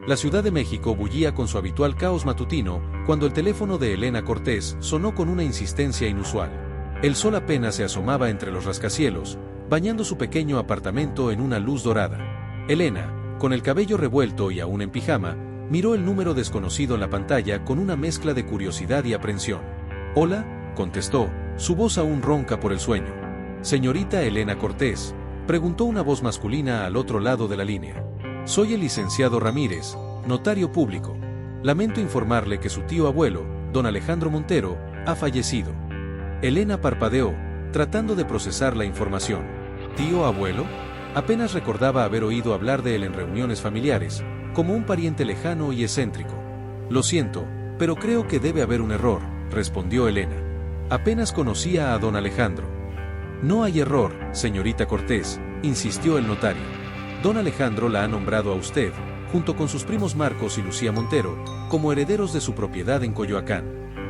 La Ciudad de México bullía con su habitual caos matutino cuando el teléfono de Elena Cortés sonó con una insistencia inusual. El sol apenas se asomaba entre los rascacielos, bañando su pequeño apartamento en una luz dorada. Elena, con el cabello revuelto y aún en pijama, miró el número desconocido en la pantalla con una mezcla de curiosidad y aprensión. «Hola», contestó, su voz aún ronca por el sueño. «Señorita Elena Cortés», preguntó una voz masculina al otro lado de la línea. «Soy el licenciado Ramírez, notario público. Lamento informarle que su tío abuelo, don Alejandro Montero, ha fallecido». Elena parpadeó, tratando de procesar la información. ¿Tío abuelo? Apenas recordaba haber oído hablar de él en reuniones familiares, como un pariente lejano y excéntrico. «Lo siento, pero creo que debe haber un error», respondió Elena. «Apenas conocía a don Alejandro». «No hay error, señorita Cortés», insistió el notario. «Don Alejandro la ha nombrado a usted, junto con sus primos Marcos y Lucía Montero, como herederos de su propiedad en Coyoacán.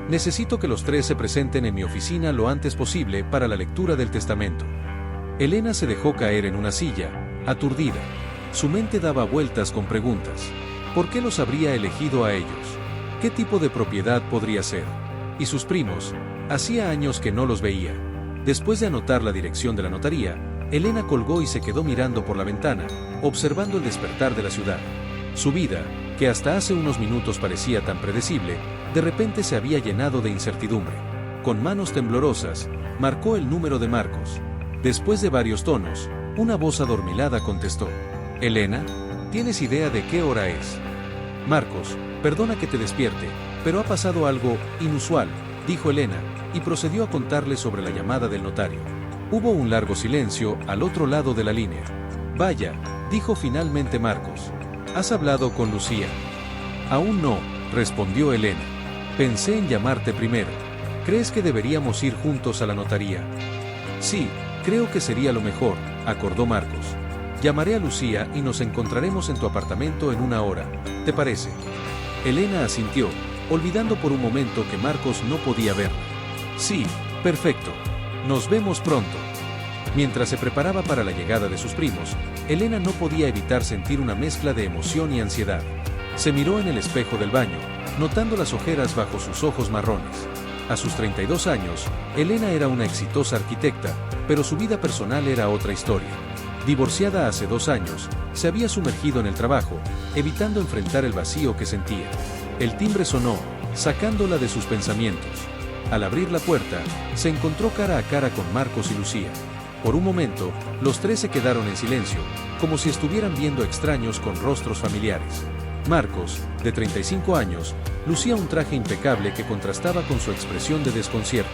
Necesito que los tres se presenten en mi oficina lo antes posible para la lectura del testamento». Elena se dejó caer en una silla, aturdida. Su mente daba vueltas con preguntas. ¿Por qué los habría elegido a ellos? ¿Qué tipo de propiedad podría ser? ¿Y sus primos? Hacía años que no los veía. Después de anotar la dirección de la notaría, Elena colgó y se quedó mirando por la ventana, observando el despertar de la ciudad. Su vida, que hasta hace unos minutos parecía tan predecible, de repente se había llenado de incertidumbre. Con manos temblorosas, marcó el número de Marcos. Después de varios tonos, una voz adormilada contestó. «Elena, ¿tienes idea de qué hora es?» «Marcos, perdona que te despierte, pero ha pasado algo inusual», dijo Elena, y procedió a contarle sobre la llamada del notario. Hubo un largo silencio al otro lado de la línea. «Vaya», dijo finalmente Marcos. «¿Has hablado con Lucía?» «Aún no», respondió Elena. «Pensé en llamarte primero. ¿Crees que deberíamos ir juntos a la notaría?» «Sí, creo que sería lo mejor», acordó Marcos. «Llamaré a Lucía y nos encontraremos en tu apartamento en una hora. ¿Te parece?» Elena asintió, olvidando por un momento que Marcos no podía verla. «Sí, perfecto. Nos vemos pronto». Mientras se preparaba para la llegada de sus primos, Elena no podía evitar sentir una mezcla de emoción y ansiedad. Se miró en el espejo del baño, notando las ojeras bajo sus ojos marrones. A sus 32 años, Elena era una exitosa arquitecta, pero su vida personal era otra historia. Divorciada hace 2 años, se había sumergido en el trabajo, evitando enfrentar el vacío que sentía. El timbre sonó, sacándola de sus pensamientos. Al abrir la puerta, se encontró cara a cara con Marcos y Lucía. Por un momento, los tres se quedaron en silencio, como si estuvieran viendo extraños con rostros familiares. Marcos, de 35 años, lucía un traje impecable que contrastaba con su expresión de desconcierto.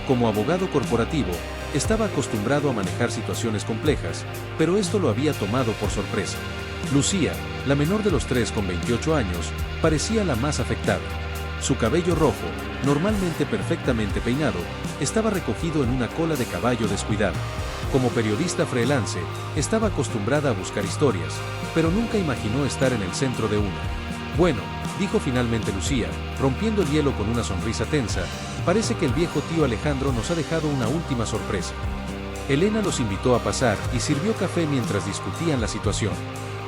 Como abogado corporativo, estaba acostumbrado a manejar situaciones complejas, pero esto lo había tomado por sorpresa. Lucía, la menor de los tres con 28 años, parecía la más afectada. Su cabello rojo, normalmente perfectamente peinado, estaba recogido en una cola de caballo descuidada. Como periodista freelance, estaba acostumbrada a buscar historias, pero nunca imaginó estar en el centro de una. «Bueno», dijo finalmente Lucía, rompiendo el hielo con una sonrisa tensa, «parece que el viejo tío Alejandro nos ha dejado una última sorpresa». Elena los invitó a pasar y sirvió café mientras discutían la situación.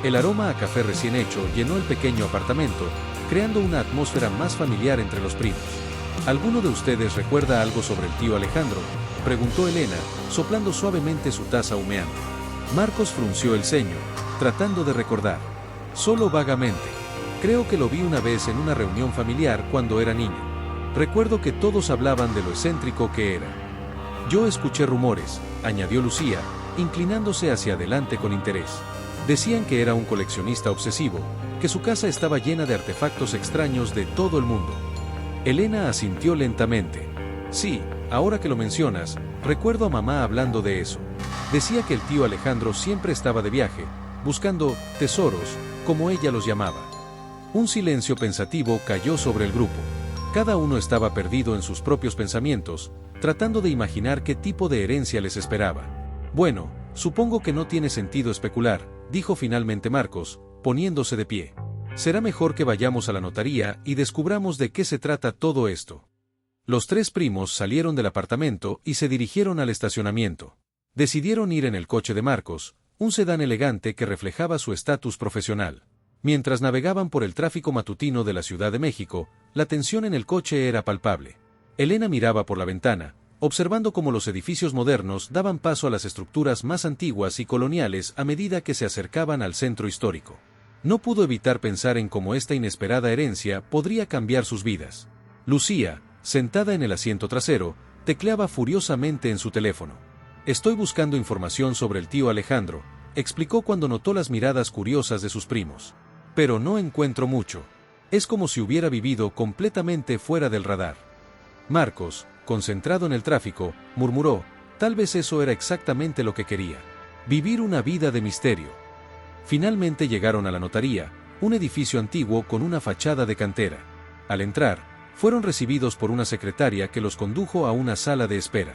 El aroma a café recién hecho llenó el pequeño apartamento, creando una atmósfera más familiar entre los primos. «¿Alguno de ustedes recuerda algo sobre el tío Alejandro?», preguntó Elena, soplando suavemente su taza humeante. Marcos frunció el ceño, tratando de recordar. «Solo vagamente. Creo que lo vi una vez en una reunión familiar cuando era niño. Recuerdo que todos hablaban de lo excéntrico que era». «Yo escuché rumores», añadió Lucía, inclinándose hacia adelante con interés. «Decían que era un coleccionista obsesivo, que su casa estaba llena de artefactos extraños de todo el mundo». Elena asintió lentamente. «Sí, ahora que lo mencionas, recuerdo a mamá hablando de eso. Decía que el tío Alejandro siempre estaba de viaje, buscando tesoros, como ella los llamaba». Un silencio pensativo cayó sobre el grupo. Cada uno estaba perdido en sus propios pensamientos, tratando de imaginar qué tipo de herencia les esperaba. «Bueno, supongo que no tiene sentido especular», dijo finalmente Marcos, poniéndose de pie. «Será mejor que vayamos a la notaría y descubramos de qué se trata todo esto». Los tres primos salieron del apartamento y se dirigieron al estacionamiento. Decidieron ir en el coche de Marcos, un sedán elegante que reflejaba su estatus profesional. Mientras navegaban por el tráfico matutino de la Ciudad de México, la tensión en el coche era palpable. Elena miraba por la ventana, observando cómo los edificios modernos daban paso a las estructuras más antiguas y coloniales a medida que se acercaban al centro histórico. No pudo evitar pensar en cómo esta inesperada herencia podría cambiar sus vidas. Lucía, sentada en el asiento trasero, tecleaba furiosamente en su teléfono. «Estoy buscando información sobre el tío Alejandro», explicó cuando notó las miradas curiosas de sus primos. «Pero no encuentro mucho. Es como si hubiera vivido completamente fuera del radar». Marcos, concentrado en el tráfico, murmuró, tal vez eso era exactamente lo que quería. Vivir una vida de misterio. Finalmente llegaron a la notaría, un edificio antiguo con una fachada de cantera. Al entrar, fueron recibidos por una secretaria que los condujo a una sala de espera.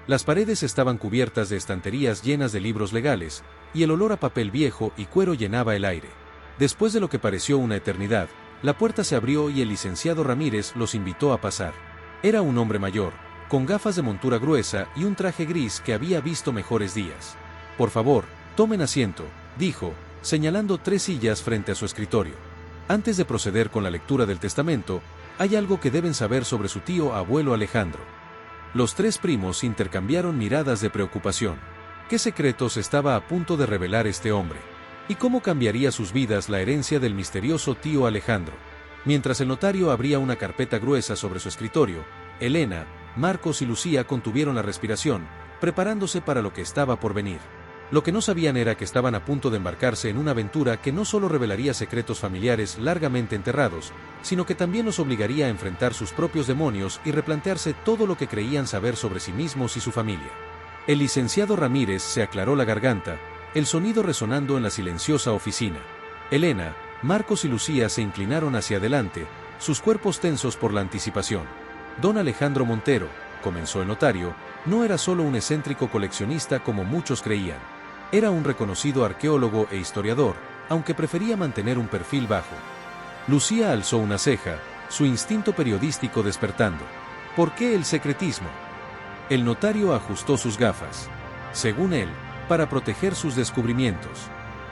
Las paredes estaban cubiertas de estanterías llenas de libros legales, y el olor a papel viejo y cuero llenaba el aire. Después de lo que pareció una eternidad, la puerta se abrió y el licenciado Ramírez los invitó a pasar. Era un hombre mayor, con gafas de montura gruesa y un traje gris que había visto mejores días. «Por favor, tomen asiento», dijo, señalando 3 sillas frente a su escritorio. Antes de proceder con la lectura del testamento, hay algo que deben saber sobre su tío abuelo Alejandro. Los 3 primos intercambiaron miradas de preocupación. ¿Qué secretos estaba a punto de revelar este hombre? ¿Y cómo cambiaría sus vidas la herencia del misterioso tío Alejandro? Mientras el notario abría una carpeta gruesa sobre su escritorio, Elena, Marcos y Lucía contuvieron la respiración, preparándose para lo que estaba por venir. Lo que no sabían era que estaban a punto de embarcarse en una aventura que no solo revelaría secretos familiares largamente enterrados, sino que también los obligaría a enfrentar sus propios demonios y replantearse todo lo que creían saber sobre sí mismos y su familia. El licenciado Ramírez se aclaró la garganta, el sonido resonando en la silenciosa oficina. Elena, Marcos y Lucía se inclinaron hacia adelante, sus cuerpos tensos por la anticipación. Don Alejandro Montero, comenzó el notario, no era solo un excéntrico coleccionista como muchos creían. Era un reconocido arqueólogo e historiador, aunque prefería mantener un perfil bajo. Lucía alzó una ceja, su instinto periodístico despertando. ¿Por qué el secretismo? El notario ajustó sus gafas. Según él, para proteger sus descubrimientos.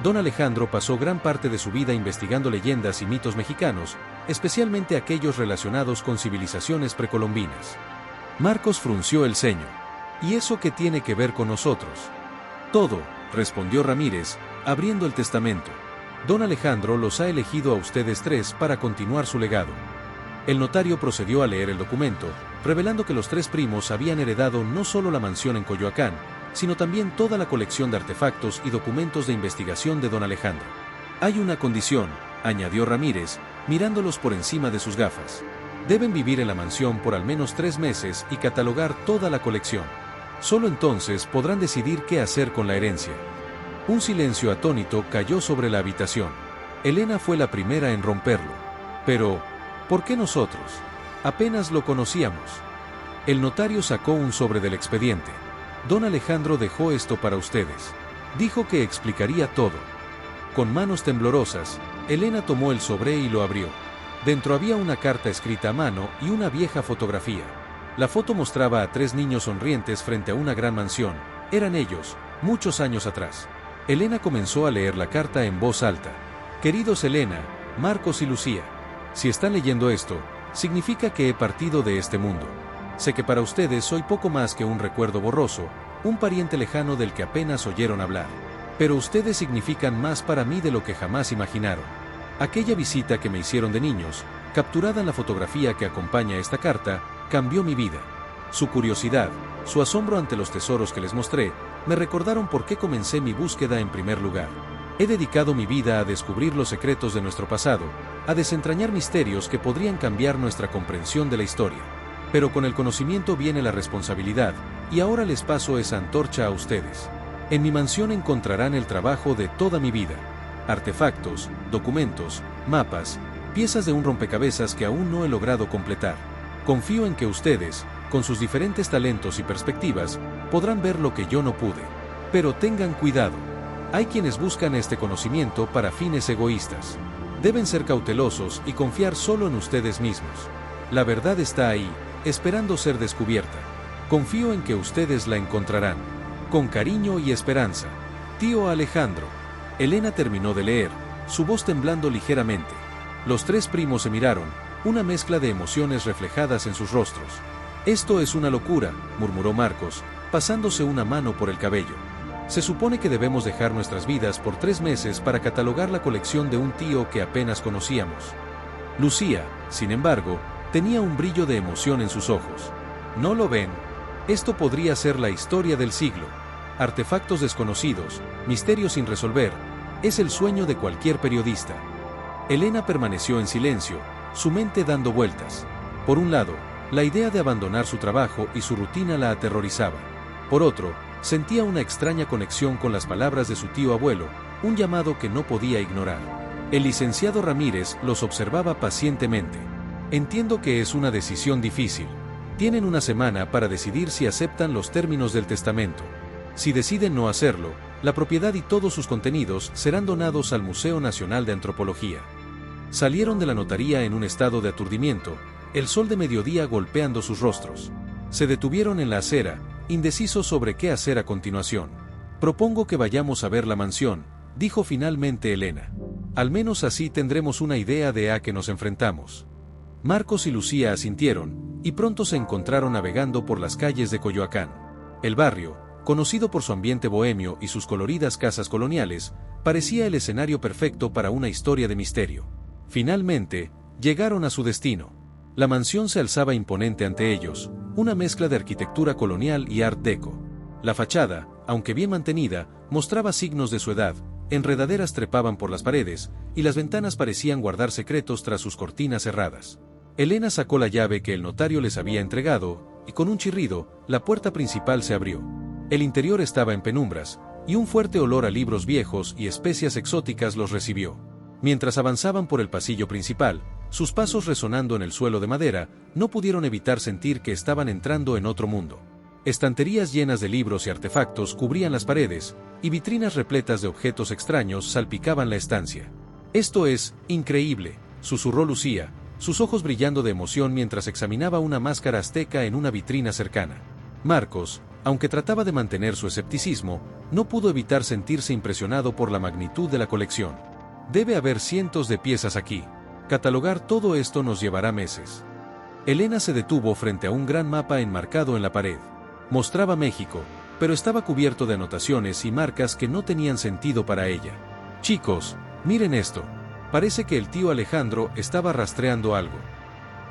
Don Alejandro pasó gran parte de su vida investigando leyendas y mitos mexicanos, especialmente aquellos relacionados con civilizaciones precolombinas. Marcos frunció el ceño. ¿Y eso qué tiene que ver con nosotros? Todo, respondió Ramírez, abriendo el testamento. Don Alejandro los ha elegido a ustedes 3 para continuar su legado. El notario procedió a leer el documento, revelando que los 3 primos habían heredado no solo la mansión en Coyoacán, sino también toda la colección de artefactos y documentos de investigación de don Alejandro. Hay una condición, añadió Ramírez, mirándolos por encima de sus gafas. Deben vivir en la mansión por al menos 3 meses y catalogar toda la colección. Solo entonces podrán decidir qué hacer con la herencia. Un silencio atónito cayó sobre la habitación. Elena fue la primera en romperlo. Pero, ¿por qué nosotros? Apenas lo conocíamos. El notario sacó un sobre del expediente. Don Alejandro dejó esto para ustedes. Dijo que explicaría todo. Con manos temblorosas, Elena tomó el sobre y lo abrió. Dentro había una carta escrita a mano y una vieja fotografía. La foto mostraba a 3 niños sonrientes frente a una gran mansión. Eran ellos, muchos años atrás. Elena comenzó a leer la carta en voz alta. Queridos Elena, Marcos y Lucía, si están leyendo esto, significa que he partido de este mundo. Sé que para ustedes soy poco más que un recuerdo borroso, un pariente lejano del que apenas oyeron hablar. Pero ustedes significan más para mí de lo que jamás imaginaron. Aquella visita que me hicieron de niños, capturada en la fotografía que acompaña esta carta, cambió mi vida. Su curiosidad, su asombro ante los tesoros que les mostré, me recordaron por qué comencé mi búsqueda en primer lugar. He dedicado mi vida a descubrir los secretos de nuestro pasado, a desentrañar misterios que podrían cambiar nuestra comprensión de la historia. Pero con el conocimiento viene la responsabilidad, y ahora les paso esa antorcha a ustedes. En mi mansión encontrarán el trabajo de toda mi vida. Artefactos, documentos, mapas, piezas de un rompecabezas que aún no he logrado completar. Confío en que ustedes, con sus diferentes talentos y perspectivas, podrán ver lo que yo no pude. Pero tengan cuidado. Hay quienes buscan este conocimiento para fines egoístas. Deben ser cautelosos y confiar solo en ustedes mismos. La verdad está ahí, esperando ser descubierta. Confío en que ustedes la encontrarán. Con cariño y esperanza. Tío Alejandro. Elena terminó de leer, su voz temblando ligeramente. Los tres primos se miraron, una mezcla de emociones reflejadas en sus rostros. «Esto es una locura», murmuró Marcos, pasándose una mano por el cabello. «Se supone que debemos dejar nuestras vidas por 3 meses para catalogar la colección de un tío que apenas conocíamos». Lucía, sin embargo, tenía un brillo de emoción en sus ojos. ¿No lo ven? Esto podría ser la historia del siglo. Artefactos desconocidos, misterios sin resolver, es el sueño de cualquier periodista. Elena permaneció en silencio, su mente dando vueltas. Por un lado, la idea de abandonar su trabajo y su rutina la aterrorizaba. Por otro, sentía una extraña conexión con las palabras de su tío abuelo, un llamado que no podía ignorar. El licenciado Ramírez los observaba pacientemente. «Entiendo que es una decisión difícil. Tienen una semana para decidir si aceptan los términos del testamento. Si deciden no hacerlo, la propiedad y todos sus contenidos serán donados al Museo Nacional de Antropología». Salieron de la notaría en un estado de aturdimiento, el sol de mediodía golpeando sus rostros. Se detuvieron en la acera, indecisos sobre qué hacer a continuación. «Propongo que vayamos a ver la mansión», dijo finalmente Elena. «Al menos así tendremos una idea de a qué nos enfrentamos». Marcos y Lucía asintieron, y pronto se encontraron navegando por las calles de Coyoacán. El barrio, conocido por su ambiente bohemio y sus coloridas casas coloniales, parecía el escenario perfecto para una historia de misterio. Finalmente, llegaron a su destino. La mansión se alzaba imponente ante ellos, una mezcla de arquitectura colonial y art deco. La fachada, aunque bien mantenida, mostraba signos de su edad, enredaderas trepaban por las paredes, y las ventanas parecían guardar secretos tras sus cortinas cerradas. Elena sacó la llave que el notario les había entregado, y con un chirrido, la puerta principal se abrió. El interior estaba en penumbras, y un fuerte olor a libros viejos y especias exóticas los recibió. Mientras avanzaban por el pasillo principal, sus pasos resonando en el suelo de madera, no pudieron evitar sentir que estaban entrando en otro mundo. Estanterías llenas de libros y artefactos cubrían las paredes, y vitrinas repletas de objetos extraños salpicaban la estancia. «Esto es increíble», susurró Lucía, sus ojos brillando de emoción mientras examinaba una máscara azteca en una vitrina cercana. Marcos, aunque trataba de mantener su escepticismo, no pudo evitar sentirse impresionado por la magnitud de la colección. «Debe haber cientos de piezas aquí. Catalogar todo esto nos llevará meses». Elena se detuvo frente a un gran mapa enmarcado en la pared. Mostraba México, pero estaba cubierto de anotaciones y marcas que no tenían sentido para ella. «Chicos, miren esto. Parece que el tío Alejandro estaba rastreando algo».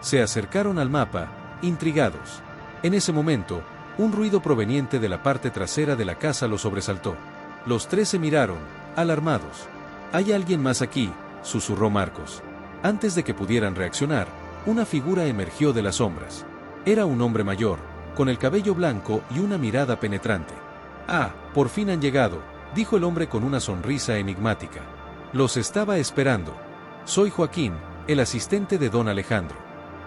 Se acercaron al mapa, intrigados. En ese momento, un ruido proveniente de la parte trasera de la casa los sobresaltó. Los tres se miraron, alarmados. «¿Hay alguien más aquí?», susurró Marcos. Antes de que pudieran reaccionar, una figura emergió de las sombras. Era un hombre mayor, con el cabello blanco y una mirada penetrante. «Ah, por fin han llegado», dijo el hombre con una sonrisa enigmática. «Los estaba esperando. Soy Joaquín, el asistente de don Alejandro.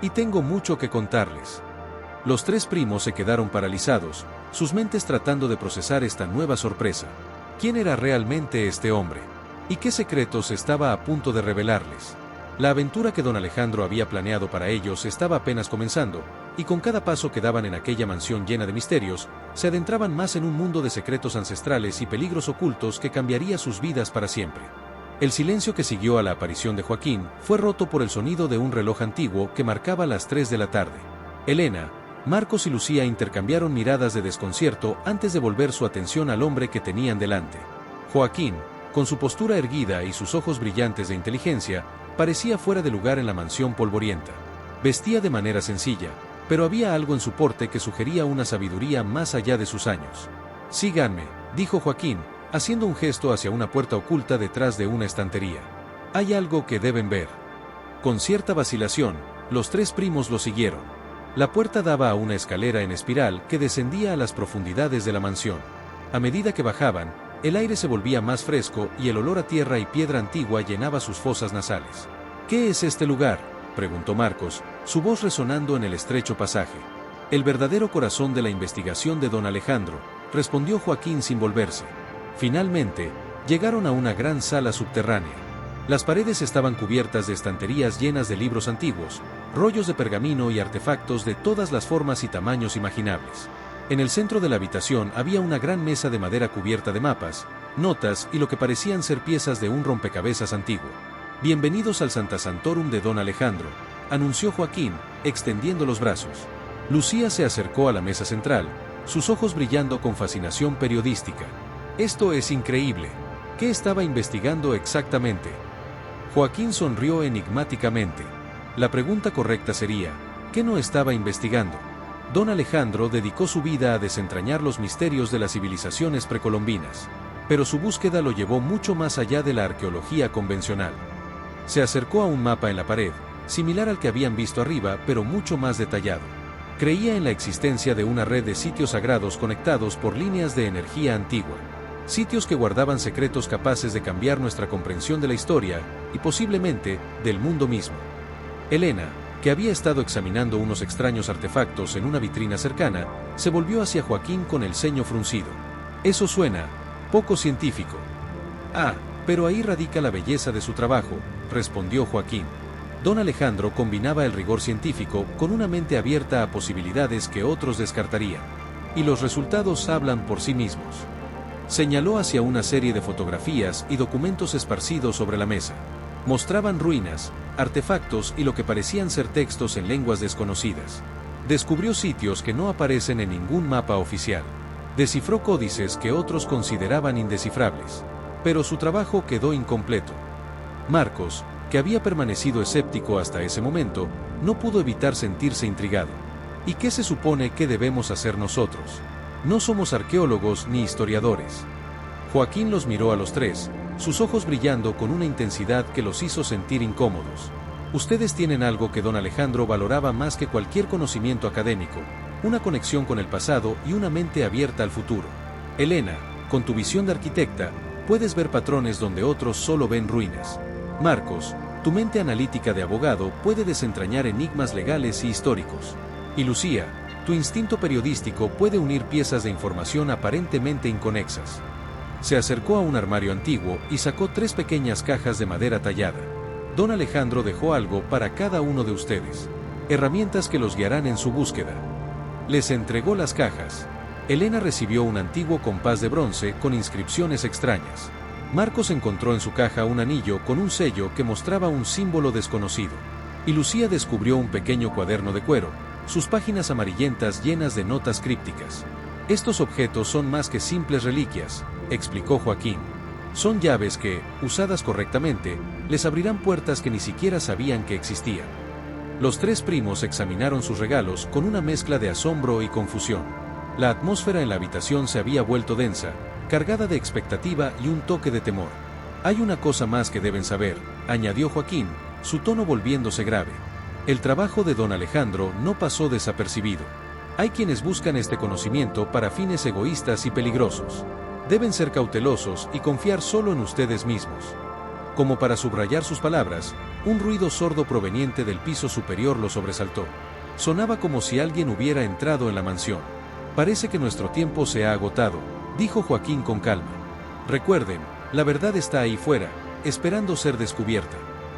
Y tengo mucho que contarles». Los tres primos se quedaron paralizados, sus mentes tratando de procesar esta nueva sorpresa. ¿Quién era realmente este hombre? ¿Y qué secretos estaba a punto de revelarles? La aventura que don Alejandro había planeado para ellos estaba apenas comenzando, y con cada paso que daban en aquella mansión llena de misterios, se adentraban más en un mundo de secretos ancestrales y peligros ocultos que cambiaría sus vidas para siempre. El silencio que siguió a la aparición de Joaquín fue roto por el sonido de un reloj antiguo que marcaba las 3 de la tarde. Elena, Marcos y Lucía intercambiaron miradas de desconcierto antes de volver su atención al hombre que tenían delante. Joaquín, con su postura erguida y sus ojos brillantes de inteligencia, parecía fuera de lugar en la mansión polvorienta. Vestía de manera sencilla, pero había algo en su porte que sugería una sabiduría más allá de sus años. «Síganme», dijo Joaquín, haciendo un gesto hacia una puerta oculta detrás de una estantería. «Hay algo que deben ver». Con cierta vacilación, los tres primos lo siguieron. La puerta daba a una escalera en espiral que descendía a las profundidades de la mansión. A medida que bajaban, el aire se volvía más fresco y el olor a tierra y piedra antigua llenaba sus fosas nasales. «¿Qué es este lugar?», preguntó Marcos, su voz resonando en el estrecho pasaje. «El verdadero corazón de la investigación de don Alejandro», respondió Joaquín sin volverse. Finalmente, llegaron a una gran sala subterránea. Las paredes estaban cubiertas de estanterías llenas de libros antiguos, rollos de pergamino y artefactos de todas las formas y tamaños imaginables. En el centro de la habitación había una gran mesa de madera cubierta de mapas, notas y lo que parecían ser piezas de un rompecabezas antiguo. «Bienvenidos al Santa Santorum de don Alejandro», anunció Joaquín, extendiendo los brazos. Lucía se acercó a la mesa central, sus ojos brillando con fascinación periodística. «Esto es increíble. ¿Qué estaba investigando exactamente?». Joaquín sonrió enigmáticamente. La pregunta correcta sería, ¿qué no estaba investigando? Don Alejandro dedicó su vida a desentrañar los misterios de las civilizaciones precolombinas, pero su búsqueda lo llevó mucho más allá de la arqueología convencional. Se acercó a un mapa en la pared, similar al que habían visto arriba, pero mucho más detallado. Creía en la existencia de una red de sitios sagrados conectados por líneas de energía antigua. Sitios que guardaban secretos capaces de cambiar nuestra comprensión de la historia, y posiblemente, del mundo mismo. Elena, que había estado examinando unos extraños artefactos en una vitrina cercana, se volvió hacia Joaquín con el ceño fruncido. «Eso suena poco científico». «Ah, pero ahí radica la belleza de su trabajo», respondió Joaquín. Don Alejandro combinaba el rigor científico con una mente abierta a posibilidades que otros descartarían. Y los resultados hablan por sí mismos. Señaló hacia una serie de fotografías y documentos esparcidos sobre la mesa. Mostraban ruinas, artefactos y lo que parecían ser textos en lenguas desconocidas. Descubrió sitios que no aparecen en ningún mapa oficial. Descifró códices que otros consideraban indescifrables. Pero su trabajo quedó incompleto. Marcos, que había permanecido escéptico hasta ese momento, no pudo evitar sentirse intrigado. ¿Y qué se supone que debemos hacer nosotros? No somos arqueólogos ni historiadores. Joaquín los miró a los tres, sus ojos brillando con una intensidad que los hizo sentir incómodos. Ustedes tienen algo que don Alejandro valoraba más que cualquier conocimiento académico, una conexión con el pasado y una mente abierta al futuro. Elena, con tu visión de arquitecta, puedes ver patrones donde otros solo ven ruinas. Marcos, tu mente analítica de abogado puede desentrañar enigmas legales y históricos. Y Lucía, tu instinto periodístico puede unir piezas de información aparentemente inconexas. Se acercó a un armario antiguo y sacó 3 pequeñas cajas de madera tallada. Don Alejandro dejó algo para cada uno de ustedes. Herramientas que los guiarán en su búsqueda. Les entregó las cajas. Elena recibió un antiguo compás de bronce con inscripciones extrañas. Marcos encontró en su caja un anillo con un sello que mostraba un símbolo desconocido. Y Lucía descubrió un pequeño cuaderno de cuero, sus páginas amarillentas llenas de notas crípticas. Estos objetos son más que simples reliquias, explicó Joaquín. Son llaves que, usadas correctamente, les abrirán puertas que ni siquiera sabían que existían. Los 3 primos examinaron sus regalos con una mezcla de asombro y confusión. La atmósfera en la habitación se había vuelto densa, cargada de expectativa y un toque de temor. «Hay una cosa más que deben saber», añadió Joaquín, su tono volviéndose grave. «El trabajo de don Alejandro no pasó desapercibido. Hay quienes buscan este conocimiento para fines egoístas y peligrosos. Deben ser cautelosos y confiar solo en ustedes mismos». Como para subrayar sus palabras, un ruido sordo proveniente del piso superior lo sobresaltó. Sonaba como si alguien hubiera entrado en la mansión. «Parece que nuestro tiempo se ha agotado», dijo Joaquín con calma. «Recuerden, la verdad está ahí fuera, esperando ser descubierta.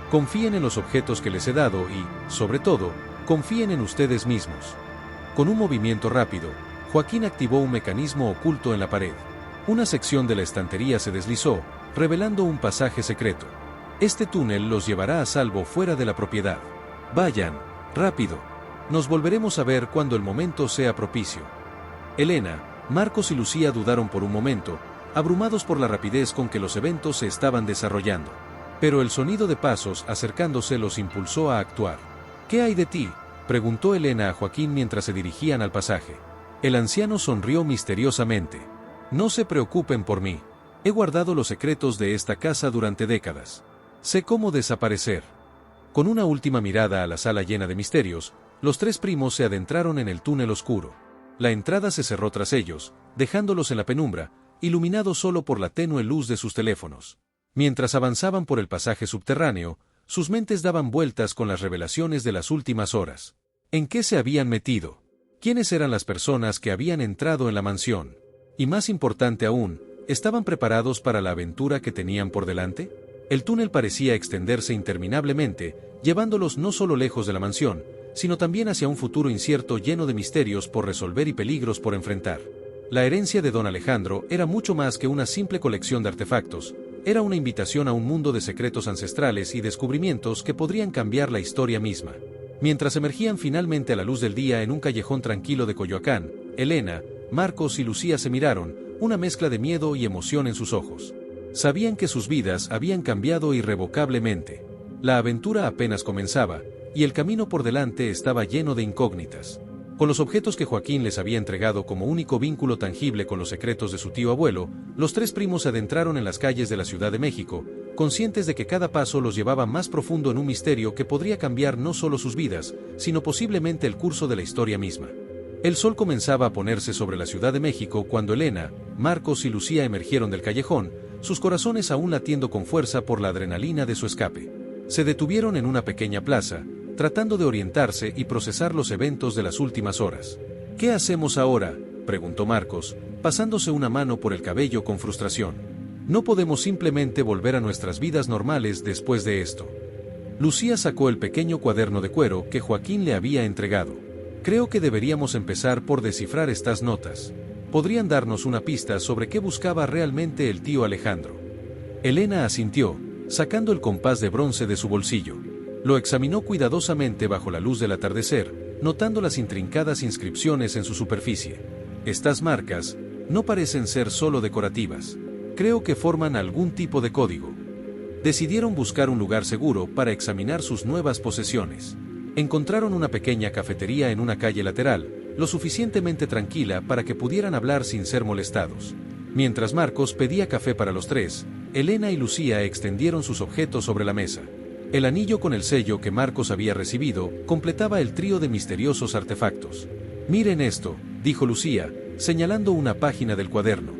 Confíen en los objetos que les he dado y, sobre todo, confíen en ustedes mismos». Con un movimiento rápido, Joaquín activó un mecanismo oculto en la pared. Una sección de la estantería se deslizó, revelando un pasaje secreto. «Este túnel los llevará a salvo fuera de la propiedad. Vayan, rápido. Nos volveremos a ver cuando el momento sea propicio». Elena, Marcos y Lucía dudaron por un momento, abrumados por la rapidez con que los eventos se estaban desarrollando. Pero el sonido de pasos acercándose los impulsó a actuar. «¿Qué hay de ti?», preguntó Elena a Joaquín mientras se dirigían al pasaje. El anciano sonrió misteriosamente. «No se preocupen por mí. He guardado los secretos de esta casa durante décadas. Sé cómo desaparecer». Con una última mirada a la sala llena de misterios, los 3 primos se adentraron en el túnel oscuro. La entrada se cerró tras ellos, dejándolos en la penumbra, iluminados solo por la tenue luz de sus teléfonos. Mientras avanzaban por el pasaje subterráneo, sus mentes daban vueltas con las revelaciones de las últimas horas. ¿En qué se habían metido? ¿Quiénes eran las personas que habían entrado en la mansión? Y más importante aún, ¿estaban preparados para la aventura que tenían por delante? El túnel parecía extenderse interminablemente, llevándolos no solo lejos de la mansión, sino también hacia un futuro incierto lleno de misterios por resolver y peligros por enfrentar. La herencia de don Alejandro era mucho más que una simple colección de artefactos, era una invitación a un mundo de secretos ancestrales y descubrimientos que podrían cambiar la historia misma. Mientras emergían finalmente a la luz del día en un callejón tranquilo de Coyoacán, Elena, Marcos y Lucía se miraron, una mezcla de miedo y emoción en sus ojos. Sabían que sus vidas habían cambiado irrevocablemente. La aventura apenas comenzaba, y el camino por delante estaba lleno de incógnitas. Con los objetos que Joaquín les había entregado como único vínculo tangible con los secretos de su tío abuelo, los tres primos se adentraron en las calles de la Ciudad de México, conscientes de que cada paso los llevaba más profundo en un misterio que podría cambiar no solo sus vidas, sino posiblemente el curso de la historia misma. El sol comenzaba a ponerse sobre la Ciudad de México cuando Elena, Marcos y Lucía emergieron del callejón, sus corazones aún latiendo con fuerza por la adrenalina de su escape. Se detuvieron en una pequeña plaza, tratando de orientarse y procesar los eventos de las últimas horas. ¿Qué hacemos ahora?, preguntó Marcos, pasándose una mano por el cabello con frustración. No podemos simplemente volver a nuestras vidas normales después de esto. Lucía sacó el pequeño cuaderno de cuero que Joaquín le había entregado. Creo que deberíamos empezar por descifrar estas notas. Podrían darnos una pista sobre qué buscaba realmente el tío Alejandro. Elena asintió, sacando el compás de bronce de su bolsillo. Lo examinó cuidadosamente bajo la luz del atardecer, notando las intrincadas inscripciones en su superficie. Estas marcas no parecen ser solo decorativas. Creo que forman algún tipo de código. Decidieron buscar un lugar seguro para examinar sus nuevas posesiones. Encontraron una pequeña cafetería en una calle lateral, lo suficientemente tranquila para que pudieran hablar sin ser molestados. Mientras Marcos pedía café para los tres, Elena y Lucía extendieron sus objetos sobre la mesa. El anillo con el sello que Marcos había recibido completaba el trío de misteriosos artefactos. «Miren esto», dijo Lucía, señalando una página del cuaderno.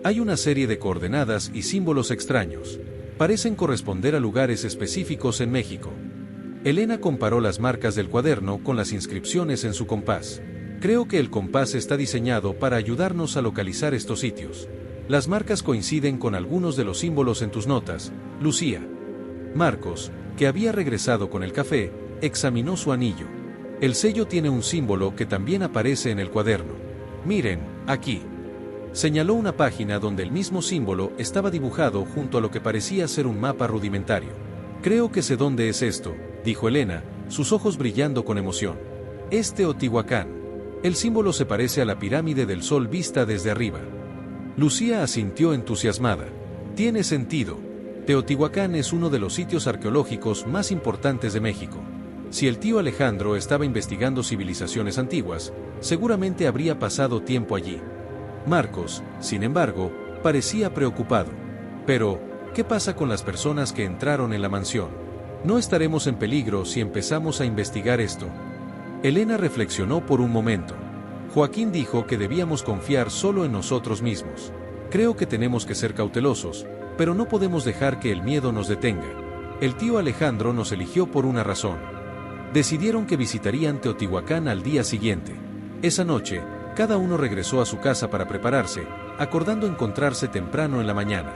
Hay una serie de coordenadas y símbolos extraños. Parecen corresponder a lugares específicos en México. Elena comparó las marcas del cuaderno con las inscripciones en su compás. Creo que el compás está diseñado para ayudarnos a localizar estos sitios. Las marcas coinciden con algunos de los símbolos en tus notas, Lucía. Marcos, que había regresado con el café, examinó su anillo. El sello tiene un símbolo que también aparece en el cuaderno. Miren, aquí. Señaló una página donde el mismo símbolo estaba dibujado junto a lo que parecía ser un mapa rudimentario. Creo que sé dónde es esto, dijo Elena, sus ojos brillando con emoción. Es Teotihuacán. El símbolo se parece a la pirámide del Sol vista desde arriba. Lucía asintió entusiasmada. Tiene sentido. Teotihuacán es uno de los sitios arqueológicos más importantes de México. Si el tío Alejandro estaba investigando civilizaciones antiguas, seguramente habría pasado tiempo allí. Marcos, sin embargo, parecía preocupado. Pero, ¿qué pasa con las personas que entraron en la mansión? ¿No estaremos en peligro si empezamos a investigar esto? Elena reflexionó por un momento. Joaquín dijo que debíamos confiar solo en nosotros mismos. Creo que tenemos que ser cautelosos, pero no podemos dejar que el miedo nos detenga. El tío Alejandro nos eligió por una razón. Decidieron que visitarían Teotihuacán al día siguiente. Esa noche, cada uno regresó a su casa para prepararse, acordando encontrarse temprano en la mañana.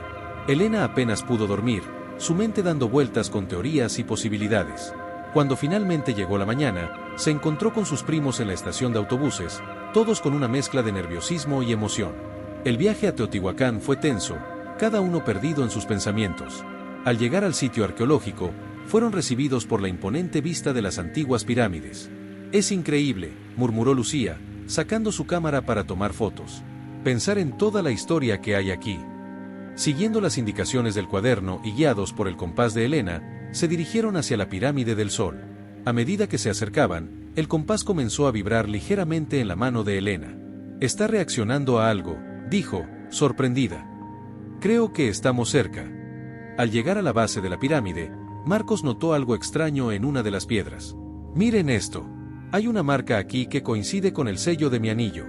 Elena apenas pudo dormir, su mente dando vueltas con teorías y posibilidades. Cuando finalmente llegó la mañana, se encontró con sus primos en la estación de autobuses, todos con una mezcla de nerviosismo y emoción. El viaje a Teotihuacán fue tenso, cada uno perdido en sus pensamientos. Al llegar al sitio arqueológico, fueron recibidos por la imponente vista de las antiguas pirámides. «Es increíble», murmuró Lucía, sacando su cámara para tomar fotos. «Pensar en toda la historia que hay aquí». Siguiendo las indicaciones del cuaderno y guiados por el compás de Elena, se dirigieron hacia la pirámide del Sol. A medida que se acercaban, el compás comenzó a vibrar ligeramente en la mano de Elena. «Está reaccionando a algo», dijo, sorprendida. «Creo que estamos cerca». Al llegar a la base de la pirámide, Marcos notó algo extraño en una de las piedras. «Miren esto. Hay una marca aquí que coincide con el sello de mi anillo».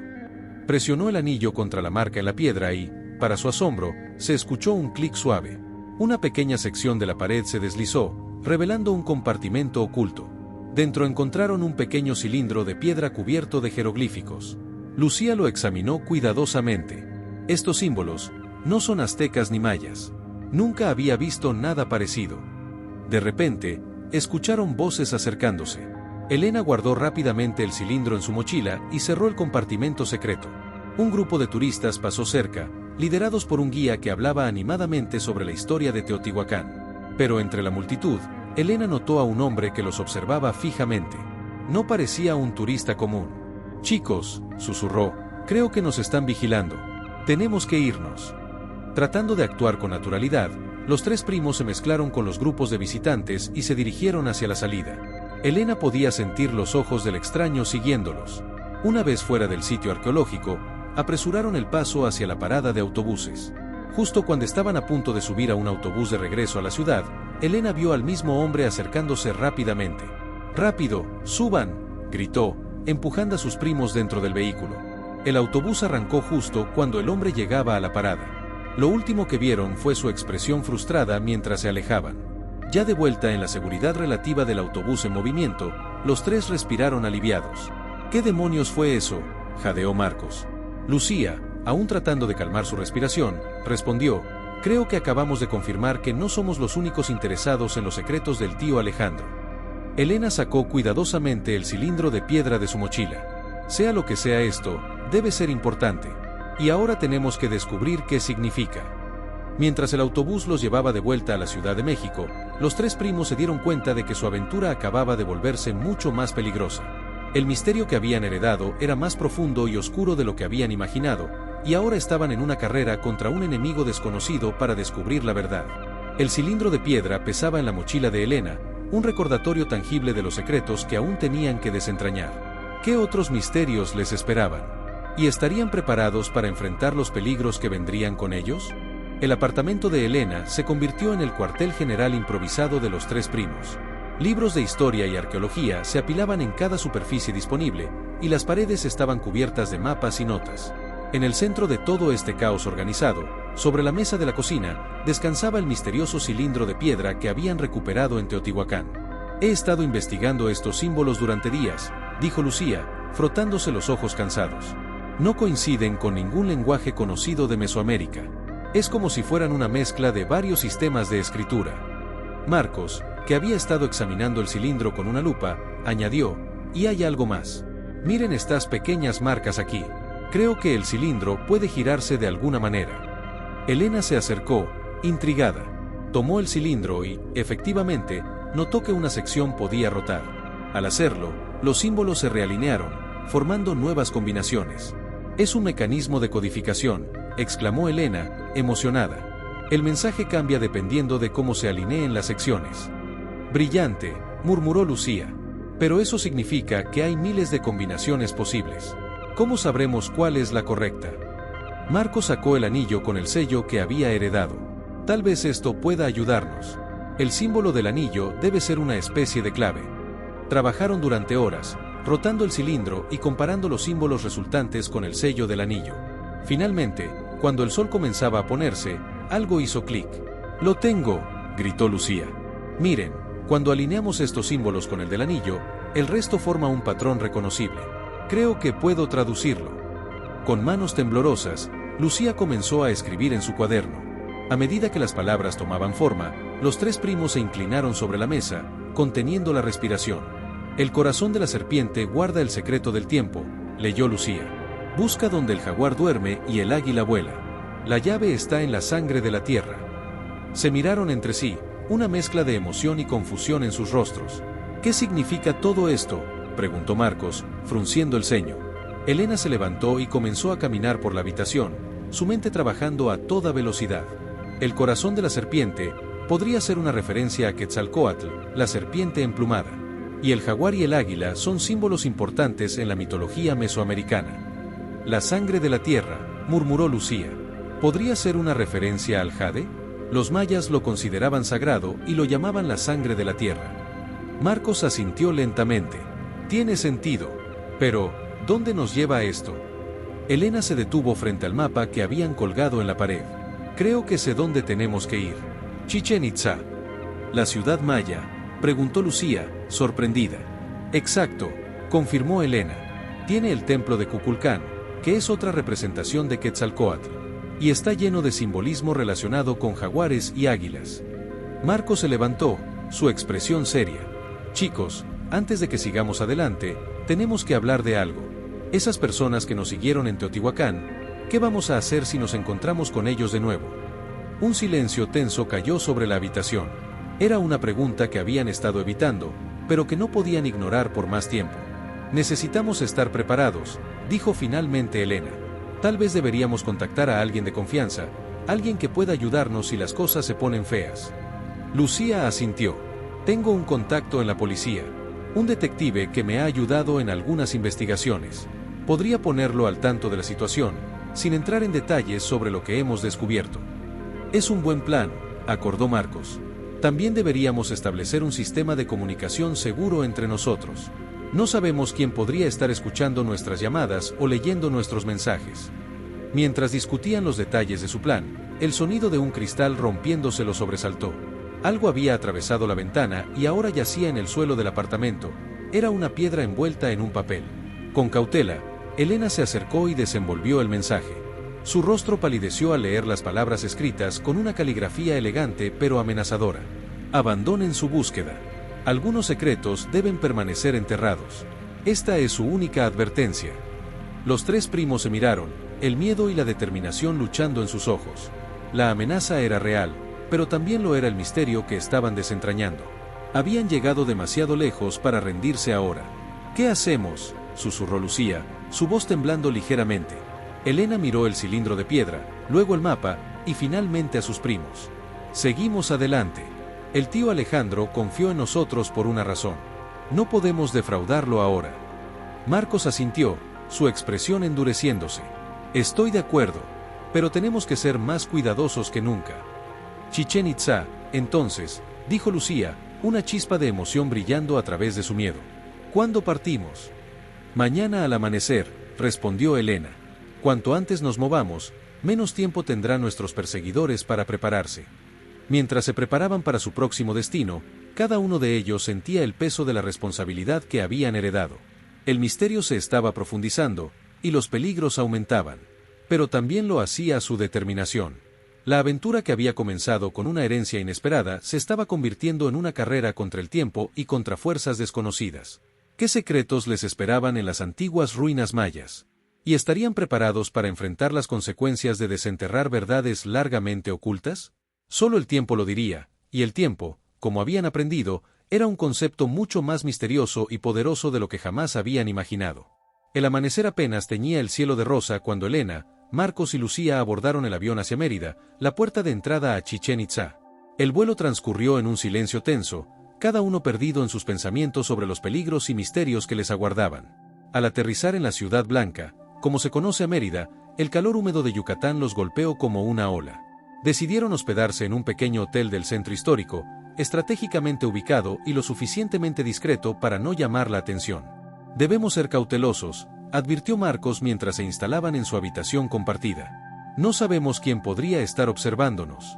Presionó el anillo contra la marca en la piedra y, para su asombro, se escuchó un clic suave. Una pequeña sección de la pared se deslizó, revelando un compartimento oculto. Dentro encontraron un pequeño cilindro de piedra cubierto de jeroglíficos. Lucía lo examinó cuidadosamente. Estos símbolos no son aztecas ni mayas. Nunca había visto nada parecido. De repente, escucharon voces acercándose. Elena guardó rápidamente el cilindro en su mochila y cerró el compartimento secreto. Un grupo de turistas pasó cerca, liderados por un guía que hablaba animadamente sobre la historia de Teotihuacán. Pero entre la multitud, Elena notó a un hombre que los observaba fijamente. No parecía un turista común. «Chicos», susurró, «creo que nos están vigilando. Tenemos que irnos». Tratando de actuar con naturalidad, los tres primos se mezclaron con los grupos de visitantes y se dirigieron hacia la salida. Elena podía sentir los ojos del extraño siguiéndolos. Una vez fuera del sitio arqueológico, apresuraron el paso hacia la parada de autobuses. Justo cuando estaban a punto de subir a un autobús de regreso a la ciudad, Elena vio al mismo hombre acercándose rápidamente. «¡Rápido, suban!», gritó, empujando a sus primos dentro del vehículo. El autobús arrancó justo cuando el hombre llegaba a la parada. Lo último que vieron fue su expresión frustrada mientras se alejaban. Ya de vuelta en la seguridad relativa del autobús en movimiento, los tres respiraron aliviados. «¿Qué demonios fue eso?», jadeó Marcos. Lucía, aún tratando de calmar su respiración, respondió: «Creo que acabamos de confirmar que no somos los únicos interesados en los secretos del tío Alejandro». Elena sacó cuidadosamente el cilindro de piedra de su mochila. «Sea lo que sea esto, debe ser importante. Y ahora tenemos que descubrir qué significa». Mientras el autobús los llevaba de vuelta a la Ciudad de México, los tres primos se dieron cuenta de que su aventura acababa de volverse mucho más peligrosa. El misterio que habían heredado era más profundo y oscuro de lo que habían imaginado, y ahora estaban en una carrera contra un enemigo desconocido para descubrir la verdad. El cilindro de piedra pesaba en la mochila de Elena, un recordatorio tangible de los secretos que aún tenían que desentrañar. ¿Qué otros misterios les esperaban? ¿Y estarían preparados para enfrentar los peligros que vendrían con ellos? El apartamento de Elena se convirtió en el cuartel general improvisado de los tres primos. Libros de historia y arqueología se apilaban en cada superficie disponible, y las paredes estaban cubiertas de mapas y notas. En el centro de todo este caos organizado, sobre la mesa de la cocina, descansaba el misterioso cilindro de piedra que habían recuperado en Teotihuacán. «He estado investigando estos símbolos durante días», dijo Lucía, frotándose los ojos cansados. «No coinciden con ningún lenguaje conocido de Mesoamérica. Es como si fueran una mezcla de varios sistemas de escritura». Marcos, que había estado examinando el cilindro con una lupa, añadió: «Y hay algo más. Miren estas pequeñas marcas aquí. Creo que el cilindro puede girarse de alguna manera». Elena se acercó, intrigada. Tomó el cilindro y, efectivamente, notó que una sección podía rotar. Al hacerlo, los símbolos se realinearon, formando nuevas combinaciones. «Es un mecanismo de codificación», exclamó Elena, emocionada. «El mensaje cambia dependiendo de cómo se alineen las secciones». «Brillante», murmuró Lucía. «Pero eso significa que hay miles de combinaciones posibles. ¿Cómo sabremos cuál es la correcta?». Marcos sacó el anillo con el sello que había heredado. «Tal vez esto pueda ayudarnos. El símbolo del anillo debe ser una especie de clave». Trabajaron durante horas, rotando el cilindro y comparando los símbolos resultantes con el sello del anillo. Finalmente, cuando el sol comenzaba a ponerse, algo hizo clic. «¡Lo tengo!», gritó Lucía. «Miren, cuando alineamos estos símbolos con el del anillo, el resto forma un patrón reconocible. Creo que puedo traducirlo». Con manos temblorosas, Lucía comenzó a escribir en su cuaderno. A medida que las palabras tomaban forma, los tres primos se inclinaron sobre la mesa, conteniendo la respiración. «El corazón de la serpiente guarda el secreto del tiempo», leyó Lucía. «Busca donde el jaguar duerme y el águila vuela. La llave está en la sangre de la tierra». Se miraron entre sí, una mezcla de emoción y confusión en sus rostros. «¿Qué significa todo esto?», preguntó Marcos, frunciendo el ceño. Elena se levantó y comenzó a caminar por la habitación, su mente trabajando a toda velocidad. El corazón de la serpiente podría ser una referencia a Quetzalcóatl, la serpiente emplumada. Y el jaguar y el águila son símbolos importantes en la mitología mesoamericana. «La sangre de la tierra», murmuró Lucía. ¿Podría ser una referencia al jade? Los mayas lo consideraban sagrado y lo llamaban la sangre de la tierra. Marcos asintió lentamente. «Tiene sentido. Pero, ¿dónde nos lleva esto?». Elena se detuvo frente al mapa que habían colgado en la pared. «Creo que sé dónde tenemos que ir». «Chichén Itzá». «¿La ciudad maya?», preguntó Lucía, sorprendida. «Exacto», confirmó Elena. «Tiene el templo de Kukulcán, que es otra representación de Quetzalcóatl, y está lleno de simbolismo relacionado con jaguares y águilas». Marcos se levantó, su expresión seria. «Chicos, antes de que sigamos adelante, tenemos que hablar de algo». Esas personas que nos siguieron en Teotihuacán, ¿qué vamos a hacer si nos encontramos con ellos de nuevo? Un silencio tenso cayó sobre la habitación. Era una pregunta que habían estado evitando, pero que no podían ignorar por más tiempo. Necesitamos estar preparados, dijo finalmente Elena. Tal vez deberíamos contactar a alguien de confianza, alguien que pueda ayudarnos si las cosas se ponen feas. Lucía asintió. Tengo un contacto en la policía, un detective que me ha ayudado en algunas investigaciones. Podría ponerlo al tanto de la situación, sin entrar en detalles sobre lo que hemos descubierto. Es un buen plan, acordó Marcos. También deberíamos establecer un sistema de comunicación seguro entre nosotros. No sabemos quién podría estar escuchando nuestras llamadas o leyendo nuestros mensajes. Mientras discutían los detalles de su plan, el sonido de un cristal rompiéndose lo sobresaltó. Algo había atravesado la ventana y ahora yacía en el suelo del apartamento. Era una piedra envuelta en un papel. Con cautela, Elena se acercó y desenvolvió el mensaje. Su rostro palideció al leer las palabras escritas con una caligrafía elegante pero amenazadora. Abandonen su búsqueda. Algunos secretos deben permanecer enterrados. Esta es su única advertencia. Los tres primos se miraron, el miedo y la determinación luchando en sus ojos. La amenaza era real, pero también lo era el misterio que estaban desentrañando. Habían llegado demasiado lejos para rendirse ahora. ¿Qué hacemos?, susurró Lucía, su voz temblando ligeramente. Elena miró el cilindro de piedra, luego el mapa, y finalmente a sus primos. Seguimos adelante. El tío Alejandro confió en nosotros por una razón. No podemos defraudarlo ahora. Marcos asintió, su expresión endureciéndose. Estoy de acuerdo, pero tenemos que ser más cuidadosos que nunca. Chichén Itzá, entonces, dijo Lucía, una chispa de emoción brillando a través de su miedo. ¿Cuándo partimos? Mañana al amanecer, respondió Elena. Cuanto antes nos movamos, menos tiempo tendrán nuestros perseguidores para prepararse. Mientras se preparaban para su próximo destino, cada uno de ellos sentía el peso de la responsabilidad que habían heredado. El misterio se estaba profundizando, y los peligros aumentaban. Pero también lo hacía su determinación. La aventura que había comenzado con una herencia inesperada se estaba convirtiendo en una carrera contra el tiempo y contra fuerzas desconocidas. ¿Qué secretos les esperaban en las antiguas ruinas mayas? ¿Y estarían preparados para enfrentar las consecuencias de desenterrar verdades largamente ocultas? Solo el tiempo lo diría, y el tiempo, como habían aprendido, era un concepto mucho más misterioso y poderoso de lo que jamás habían imaginado. El amanecer apenas teñía el cielo de rosa cuando Elena, Marcos y Lucía abordaron el avión hacia Mérida, la puerta de entrada a Chichén Itzá. El vuelo transcurrió en un silencio tenso, cada uno perdido en sus pensamientos sobre los peligros y misterios que les aguardaban. Al aterrizar en la Ciudad Blanca, como se conoce a Mérida, el calor húmedo de Yucatán los golpeó como una ola. Decidieron hospedarse en un pequeño hotel del centro histórico, estratégicamente ubicado y lo suficientemente discreto para no llamar la atención. Debemos ser cautelosos, advirtió Marcos mientras se instalaban en su habitación compartida. No sabemos quién podría estar observándonos.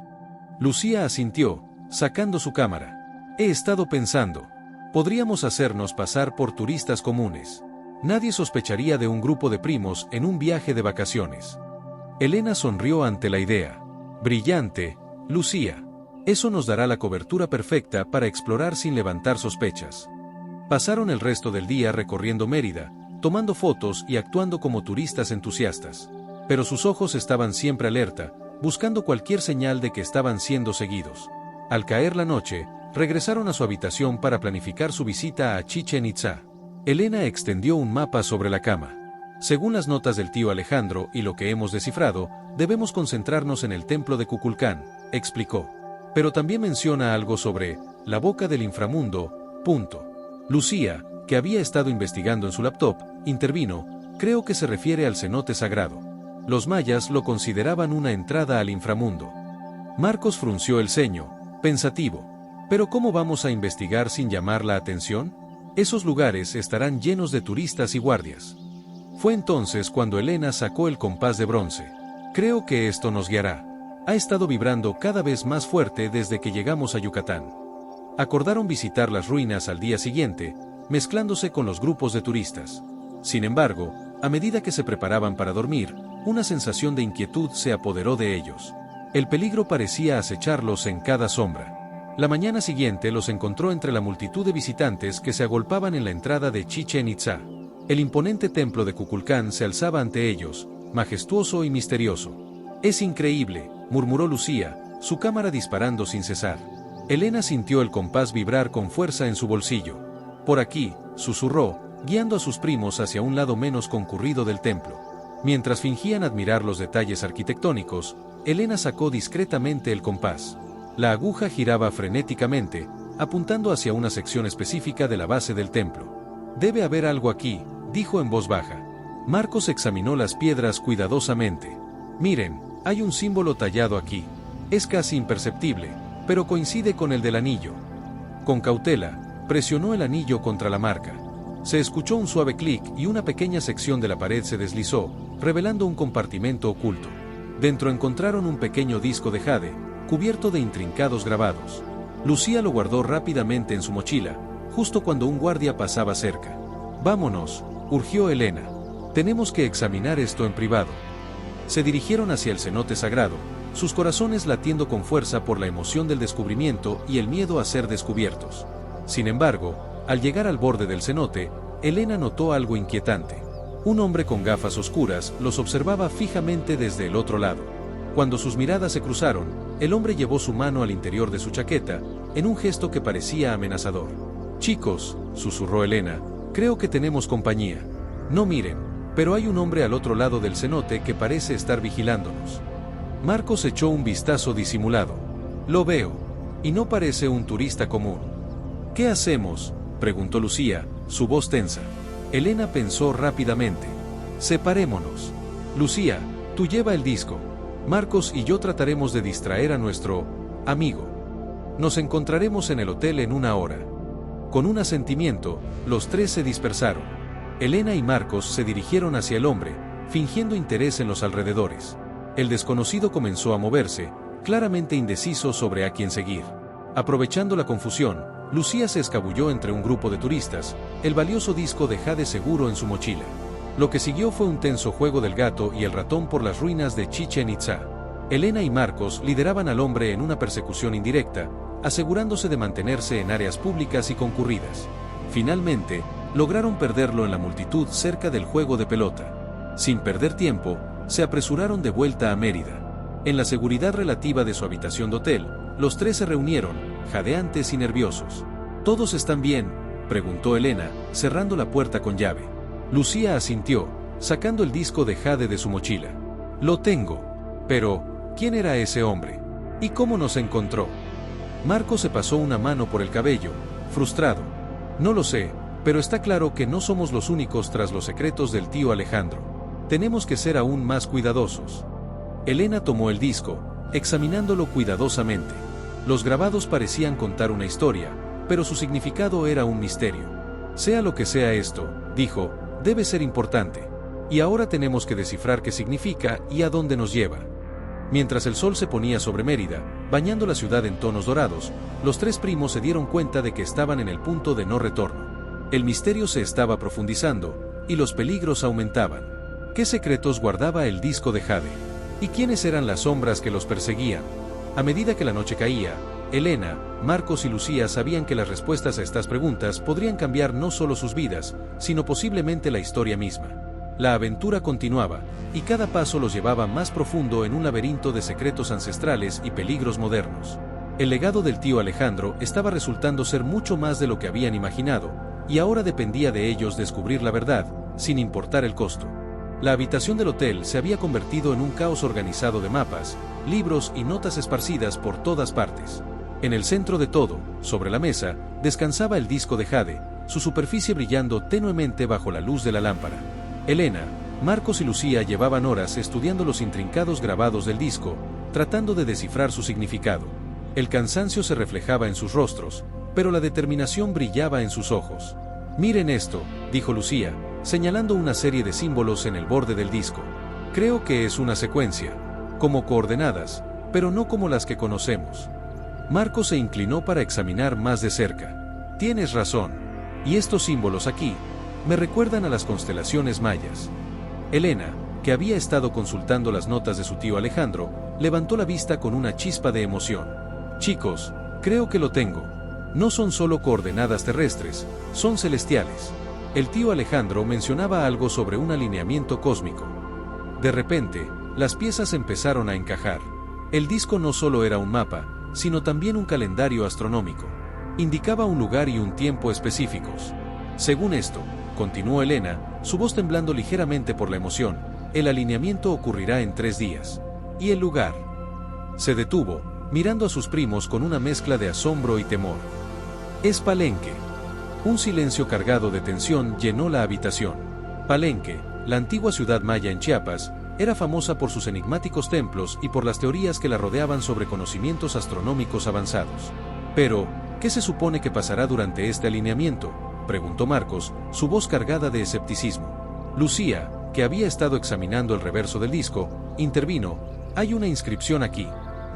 Lucía asintió, sacando su cámara. He estado pensando. Podríamos hacernos pasar por turistas comunes. Nadie sospecharía de un grupo de primos en un viaje de vacaciones. Elena sonrió ante la idea. Brillante, Lucía. Eso nos dará la cobertura perfecta para explorar sin levantar sospechas. Pasaron el resto del día recorriendo Mérida, tomando fotos y actuando como turistas entusiastas. Pero sus ojos estaban siempre alerta, buscando cualquier señal de que estaban siendo seguidos. Al caer la noche, regresaron a su habitación para planificar su visita a Chichén Itzá. Elena extendió un mapa sobre la cama. Según las notas del tío Alejandro y lo que hemos descifrado, debemos concentrarnos en el templo de Kukulcán, explicó. Pero también menciona algo sobre la boca del inframundo, punto. Lucía, que había estado investigando en su laptop, intervino, creo que se refiere al cenote sagrado. Los mayas lo consideraban una entrada al inframundo. Marcos frunció el ceño, pensativo. ¿Pero cómo vamos a investigar sin llamar la atención? Esos lugares estarán llenos de turistas y guardias. Fue entonces cuando Elena sacó el compás de bronce. Creo que esto nos guiará. Ha estado vibrando cada vez más fuerte desde que llegamos a Yucatán. Acordaron visitar las ruinas al día siguiente, mezclándose con los grupos de turistas. Sin embargo, a medida que se preparaban para dormir, una sensación de inquietud se apoderó de ellos. El peligro parecía acecharlos en cada sombra. La mañana siguiente los encontró entre la multitud de visitantes que se agolpaban en la entrada de Chichén Itzá. El imponente templo de Kukulcán se alzaba ante ellos, majestuoso y misterioso. «Es increíble», murmuró Lucía, su cámara disparando sin cesar. Elena sintió el compás vibrar con fuerza en su bolsillo. «Por aquí», susurró, guiando a sus primos hacia un lado menos concurrido del templo. Mientras fingían admirar los detalles arquitectónicos, Elena sacó discretamente el compás. La aguja giraba frenéticamente, apuntando hacia una sección específica de la base del templo. «Debe haber algo aquí», dijo en voz baja. Marcos examinó las piedras cuidadosamente. «Miren, hay un símbolo tallado aquí. Es casi imperceptible, pero coincide con el del anillo». Con cautela, presionó el anillo contra la marca. Se escuchó un suave clic y una pequeña sección de la pared se deslizó, revelando un compartimento oculto. Dentro encontraron un pequeño disco de jade, cubierto de intrincados grabados. Lucía lo guardó rápidamente en su mochila, justo cuando un guardia pasaba cerca. «Vámonos», urgió Elena. «Tenemos que examinar esto en privado». Se dirigieron hacia el cenote sagrado, sus corazones latiendo con fuerza por la emoción del descubrimiento y el miedo a ser descubiertos. Sin embargo, al llegar al borde del cenote, Elena notó algo inquietante. Un hombre con gafas oscuras los observaba fijamente desde el otro lado. Cuando sus miradas se cruzaron, el hombre llevó su mano al interior de su chaqueta, en un gesto que parecía amenazador. «Chicos», susurró Elena, «creo que tenemos compañía. No miren, pero hay un hombre al otro lado del cenote que parece estar vigilándonos». Marcos echó un vistazo disimulado. «Lo veo. Y no parece un turista común». «¿Qué hacemos?», preguntó Lucía, su voz tensa. Elena pensó rápidamente. «Separémonos. Lucía, tú lleva el disco. Marcos y yo trataremos de distraer a nuestro amigo. Nos encontraremos en el hotel en una hora». Con un asentimiento, los tres se dispersaron. Elena y Marcos se dirigieron hacia el hombre, fingiendo interés en los alrededores. El desconocido comenzó a moverse, claramente indeciso sobre a quién seguir. Aprovechando la confusión, Lucía se escabulló entre un grupo de turistas, el valioso disco de jade seguro en su mochila. Lo que siguió fue un tenso juego del gato y el ratón por las ruinas de Chichén Itzá. Elena y Marcos lideraban al hombre en una persecución indirecta, asegurándose de mantenerse en áreas públicas y concurridas. Finalmente, lograron perderlo en la multitud cerca del juego de pelota. Sin perder tiempo, se apresuraron de vuelta a Mérida. En la seguridad relativa de su habitación de hotel, los tres se reunieron, jadeantes y nerviosos. «¿Todos están bien?», preguntó Elena, cerrando la puerta con llave. Lucía asintió, sacando el disco de jade de su mochila. «Lo tengo. Pero, ¿quién era ese hombre? ¿Y cómo nos encontró?». Marco se pasó una mano por el cabello, frustrado. «No lo sé, pero está claro que no somos los únicos tras los secretos del tío Alejandro. Tenemos que ser aún más cuidadosos». Elena tomó el disco, examinándolo cuidadosamente. Los grabados parecían contar una historia, pero su significado era un misterio. «Sea lo que sea esto», dijo, «debe ser importante. Y ahora tenemos que descifrar qué significa y a dónde nos lleva». Mientras el sol se ponía sobre Mérida, bañando la ciudad en tonos dorados, los tres primos se dieron cuenta de que estaban en el punto de no retorno. El misterio se estaba profundizando, y los peligros aumentaban. ¿Qué secretos guardaba el disco de jade? ¿Y quiénes eran las sombras que los perseguían? A medida que la noche caía, Elena, Marcos y Lucía sabían que las respuestas a estas preguntas podrían cambiar no solo sus vidas, sino posiblemente la historia misma. La aventura continuaba, y cada paso los llevaba más profundo en un laberinto de secretos ancestrales y peligros modernos. El legado del tío Alejandro estaba resultando ser mucho más de lo que habían imaginado, y ahora dependía de ellos descubrir la verdad, sin importar el costo. La habitación del hotel se había convertido en un caos organizado de mapas, libros y notas esparcidas por todas partes. En el centro de todo, sobre la mesa, descansaba el disco de jade, su superficie brillando tenuemente bajo la luz de la lámpara. Elena, Marcos y Lucía llevaban horas estudiando los intrincados grabados del disco, tratando de descifrar su significado. El cansancio se reflejaba en sus rostros, pero la determinación brillaba en sus ojos. «Miren esto», dijo Lucía, señalando una serie de símbolos en el borde del disco. «Creo que es una secuencia, como coordenadas, pero no como las que conocemos». Marcos se inclinó para examinar más de cerca. «Tienes razón. Y estos símbolos aquí me recuerdan a las constelaciones mayas». Elena, que había estado consultando las notas de su tío Alejandro, levantó la vista con una chispa de emoción. «Chicos, creo que lo tengo. No son solo coordenadas terrestres, son celestiales». El tío Alejandro mencionaba algo sobre un alineamiento cósmico. De repente, las piezas empezaron a encajar. El disco no solo era un mapa, sino también un calendario astronómico. Indicaba un lugar y un tiempo específicos. Según esto, continuó Elena, su voz temblando ligeramente por la emoción, el alineamiento ocurrirá en 3 días. ¿Y el lugar? Se detuvo, mirando a sus primos con una mezcla de asombro y temor. Es Palenque. Un silencio cargado de tensión llenó la habitación. Palenque, la antigua ciudad maya en Chiapas, era famosa por sus enigmáticos templos y por las teorías que la rodeaban sobre conocimientos astronómicos avanzados. Pero, ¿qué se supone que pasará durante este alineamiento?, preguntó Marcos, su voz cargada de escepticismo. Lucía, que había estado examinando el reverso del disco, intervino. Hay una inscripción aquí.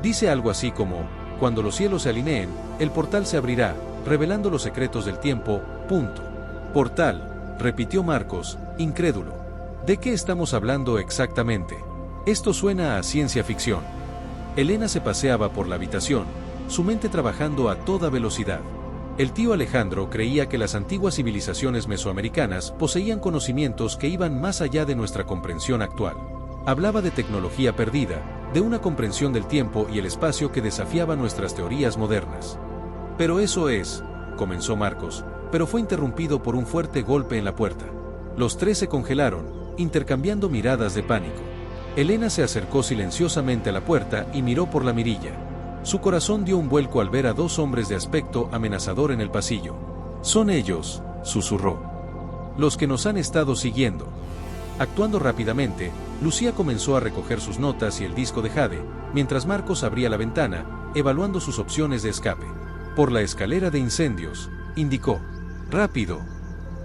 Dice algo así como, cuando los cielos se alineen, el portal se abrirá, revelando los secretos del tiempo, punto. Portal, repitió Marcos, incrédulo. ¿De qué estamos hablando exactamente? Esto suena a ciencia ficción. Elena se paseaba por la habitación, su mente trabajando a toda velocidad. El tío Alejandro creía que las antiguas civilizaciones mesoamericanas poseían conocimientos que iban más allá de nuestra comprensión actual. Hablaba de tecnología perdida, de una comprensión del tiempo y el espacio que desafiaba nuestras teorías modernas. Pero eso es, comenzó Marcos, pero fue interrumpido por un fuerte golpe en la puerta. Los 3 se congelaron, intercambiando miradas de pánico. Elena se acercó silenciosamente a la puerta y miró por la mirilla. Su corazón dio un vuelco al ver a 2 hombres de aspecto amenazador en el pasillo. Son ellos, susurró. Los que nos han estado siguiendo. Actuando rápidamente, Lucía comenzó a recoger sus notas y el disco de jade, mientras Marcos abría la ventana, evaluando sus opciones de escape. Por la escalera de incendios, indicó. Rápido.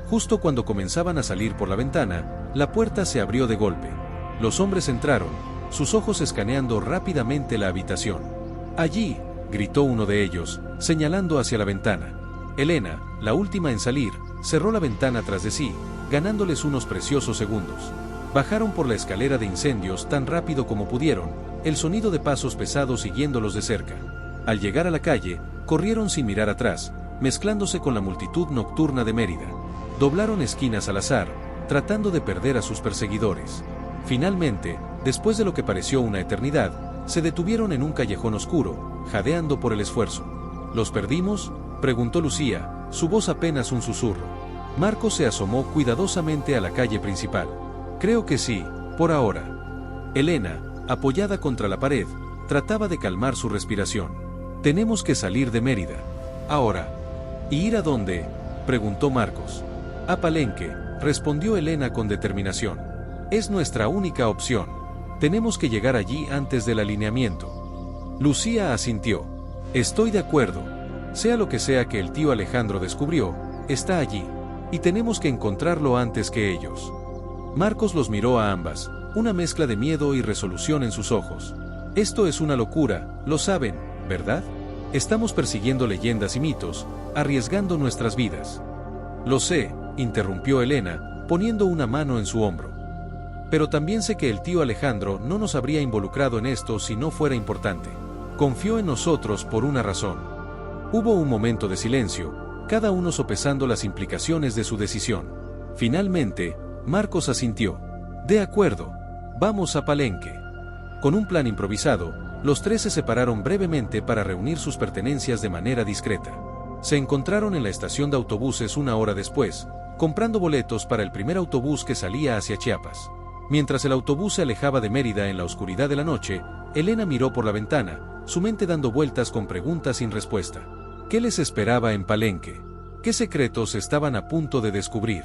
Justo cuando comenzaban a salir por la ventana, la puerta se abrió de golpe. Los hombres entraron, sus ojos escaneando rápidamente la habitación. Allí, gritó uno de ellos, señalando hacia la ventana. Elena, la última en salir, cerró la ventana tras de sí, ganándoles unos preciosos segundos. Bajaron por la escalera de incendios tan rápido como pudieron, el sonido de pasos pesados siguiéndolos de cerca. Al llegar a la calle, corrieron sin mirar atrás, mezclándose con la multitud nocturna de Mérida. Doblaron esquinas al azar, tratando de perder a sus perseguidores. Finalmente, después de lo que pareció una eternidad, se detuvieron en un callejón oscuro, jadeando por el esfuerzo. ¿Los perdimos?, preguntó Lucía, su voz apenas un susurro. Marcos se asomó cuidadosamente a la calle principal. Creo que sí, por ahora. Elena, apoyada contra la pared, trataba de calmar su respiración. Tenemos que salir de Mérida. Ahora. ¿Y ir a dónde?, preguntó Marcos. A Palenque, respondió Elena con determinación. Es nuestra única opción. Tenemos que llegar allí antes del alineamiento. Lucía asintió. Estoy de acuerdo. Sea lo que sea que el tío Alejandro descubrió, está allí. Y tenemos que encontrarlo antes que ellos. Marcos los miró a ambas, una mezcla de miedo y resolución en sus ojos. Esto es una locura, lo saben, ¿verdad? Estamos persiguiendo leyendas y mitos, arriesgando nuestras vidas. Lo sé, interrumpió Elena, poniendo una mano en su hombro. Pero también sé que el tío Alejandro no nos habría involucrado en esto si no fuera importante. Confió en nosotros por una razón. Hubo un momento de silencio, cada uno sopesando las implicaciones de su decisión. Finalmente, Marcos asintió. De acuerdo, vamos a Palenque. Con un plan improvisado, los 3 se separaron brevemente para reunir sus pertenencias de manera discreta. Se encontraron en la estación de autobuses 1 hora después, comprando boletos para el primer autobús que salía hacia Chiapas. Mientras el autobús se alejaba de Mérida en la oscuridad de la noche, Elena miró por la ventana, su mente dando vueltas con preguntas sin respuesta. ¿Qué les esperaba en Palenque? ¿Qué secretos estaban a punto de descubrir?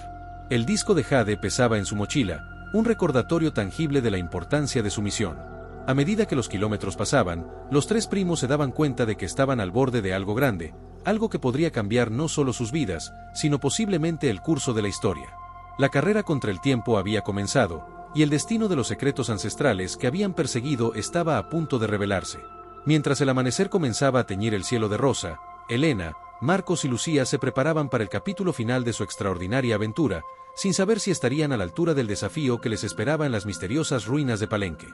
El disco de jade pesaba en su mochila, un recordatorio tangible de la importancia de su misión. A medida que los kilómetros pasaban, los 3 primos se daban cuenta de que estaban al borde de algo grande, algo que podría cambiar no solo sus vidas, sino posiblemente el curso de la historia. La carrera contra el tiempo había comenzado, y el destino de los secretos ancestrales que habían perseguido estaba a punto de revelarse. Mientras el amanecer comenzaba a teñir el cielo de rosa, Elena, Marcos y Lucía se preparaban para el capítulo final de su extraordinaria aventura, sin saber si estarían a la altura del desafío que les esperaba en las misteriosas ruinas de Palenque.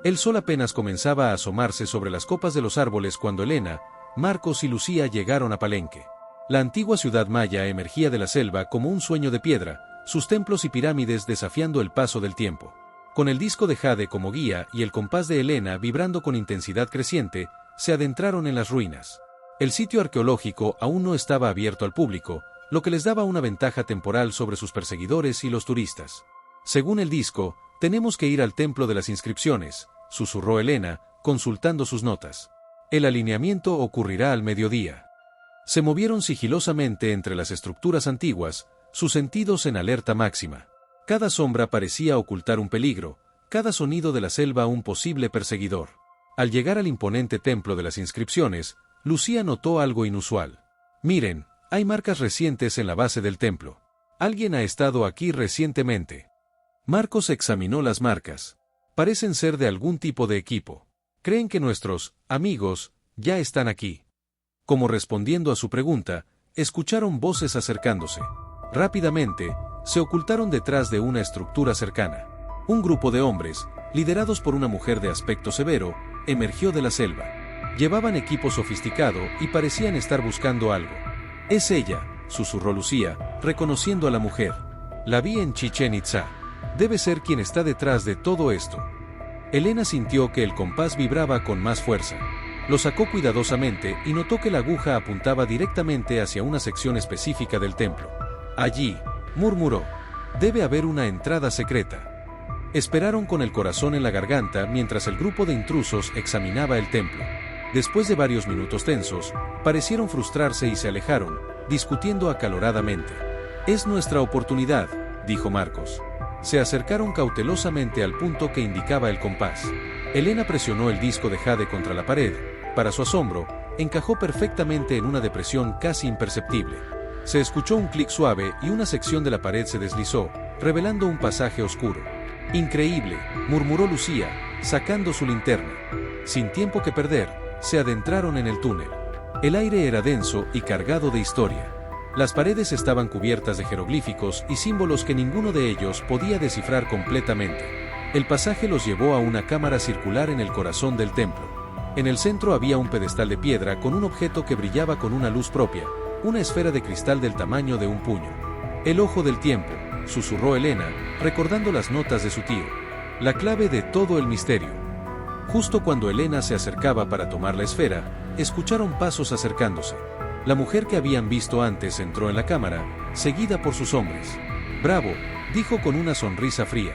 El sol apenas comenzaba a asomarse sobre las copas de los árboles cuando Elena, Marcos y Lucía llegaron a Palenque. La antigua ciudad maya emergía de la selva como un sueño de piedra, sus templos y pirámides desafiando el paso del tiempo. Con el disco de jade como guía y el compás de Helena vibrando con intensidad creciente, se adentraron en las ruinas. El sitio arqueológico aún no estaba abierto al público, lo que les daba una ventaja temporal sobre sus perseguidores y los turistas. Según el disco, tenemos que ir al templo de las inscripciones, susurró Helena, consultando sus notas. El alineamiento ocurrirá al mediodía. Se movieron sigilosamente entre las estructuras antiguas, sus sentidos en alerta máxima. Cada sombra parecía ocultar un peligro, cada sonido de la selva un posible perseguidor. Al llegar al imponente templo de las inscripciones, Lucía notó algo inusual. Miren, hay marcas recientes en la base del templo. Alguien ha estado aquí recientemente. Marcos examinó las marcas. Parecen ser de algún tipo de equipo. Creen que nuestros amigos ya están aquí. Como respondiendo a su pregunta, escucharon voces acercándose. Rápidamente, se ocultaron detrás de una estructura cercana. Un grupo de hombres, liderados por una mujer de aspecto severo, emergió de la selva. Llevaban equipo sofisticado y parecían estar buscando algo. «Es ella», susurró Lucía, reconociendo a la mujer. «La vi en Chichén Itzá. Debe ser quien está detrás de todo esto». Helena sintió que el compás vibraba con más fuerza. Lo sacó cuidadosamente y notó que la aguja apuntaba directamente hacia una sección específica del templo. «Allí», murmuró, «debe haber una entrada secreta». Esperaron con el corazón en la garganta mientras el grupo de intrusos examinaba el templo. Después de varios minutos tensos, parecieron frustrarse y se alejaron, discutiendo acaloradamente. «Es nuestra oportunidad», dijo Marcos. Se acercaron cautelosamente al punto que indicaba el compás. Helena presionó el disco de jade contra la pared. Para su asombro, encajó perfectamente en una depresión casi imperceptible. Se escuchó un clic suave y una sección de la pared se deslizó, revelando un pasaje oscuro. «Increíble», murmuró Lucía, sacando su linterna. Sin tiempo que perder, se adentraron en el túnel. El aire era denso y cargado de historia. Las paredes estaban cubiertas de jeroglíficos y símbolos que ninguno de ellos podía descifrar completamente. El pasaje los llevó a una cámara circular en el corazón del templo. En el centro había un pedestal de piedra con un objeto que brillaba con una luz propia, una esfera de cristal del tamaño de un puño. «El ojo del tiempo», susurró Helena, recordando las notas de su tío. «La clave de todo el misterio». Justo cuando Helena se acercaba para tomar la esfera, escucharon pasos acercándose. La mujer que habían visto antes entró en la cámara, seguida por sus hombres. «Bravo», dijo con una sonrisa fría.